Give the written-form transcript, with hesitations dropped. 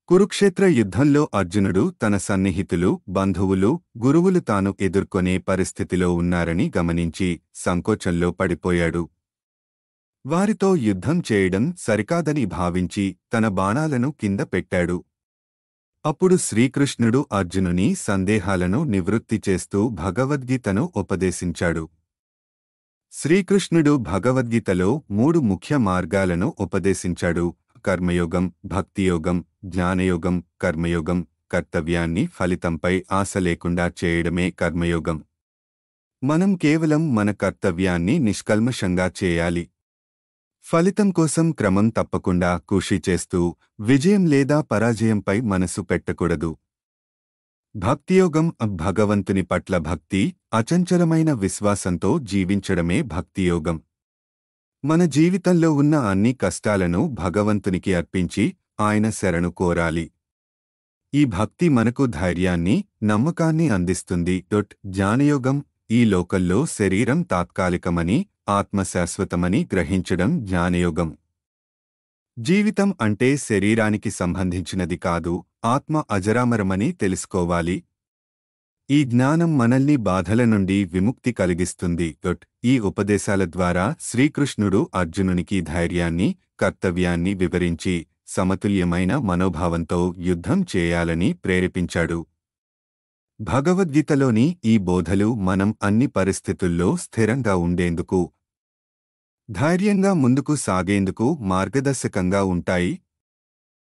కురుక్షేత్ర యుద్ధంలో అర్జునుడు తన సన్నిహితులు, బంధువులు, గురువులు తాను ఎదుర్కొనే పరిస్థితిలో ఉన్నారని గమనించి సంకోచంలో పడిపోయాడు. వారితో యుద్ధం చేయడం సరికాదని భావించి తన బాణాలను కింద పెట్టాడు. అప్పుడు శ్రీకృష్ణుడు అర్జునుని సందేహాలను నివృత్తి చేస్తూ భగవద్గీతను ఉపదేశించాడు. శ్రీకృష్ణుడు భగవద్గీతలో 3 ముఖ్య మార్గాలను ఉపదేశించాడు: కర్మయోగం, భక్తియోగం, జ్ఞానయోగం. కర్మయోగం కర్తవ్యాన్ని ఫలితంపై ఆశ లేకుండా చేయడమే కర్మయోగం. మనం కేవలం మన కర్తవ్యాన్ని నిష్కల్మషంగా చేయాలి. ఫలితం కోసం క్రమం తప్పకుండా కృషి చేస్తూ విజయం లేదా పరాజయంపై మనసు పెట్టకూడదు. భక్తియోగం భగవంతుని పట్ల భక్తి, అచంచలమైన విశ్వాసంతో జీవించడమే భక్తియోగం. మన జీవితంలో ఉన్న అన్ని కష్టాలను భగవంతునికి అర్పించి ఆయన శరణు కోరాలి. ఈ భక్తి మనకు ధైర్యాన్ని, నమ్మకాన్ని అందిస్తుంది. జ్ఞానయోగం ఈ లోకంలో శరీరం తాత్కాలికమని, ఆత్మ శాశ్వతమని గ్రహించడం జ్ఞానయోగం. జీవితం అంటే శరీరానికి సంబంధించినది కాదు, ఆత్మ అజరామరమని తెలుసుకోవాలి. ఈ జ్ఞానం మనల్ని బాధల నుండి విముక్తి కలిగిస్తుంది. ఈ ఉపదేశాల ద్వారా శ్రీకృష్ణుడు అర్జునునికి ధైర్యాన్ని, కర్తవ్యాన్ని వివరించి సమతుల్యమైన మనోభావంతో యుద్ధం చేయాలని ప్రేరేపించాడు. భగవద్గీతలోని ఈ బోధలు మనం అన్ని పరిస్థితుల్లో స్థిరంగా ఉండేందుకు, ధైర్యంగా ముందుకు సాగేందుకు మార్గదర్శకంగా ఉంటాయి.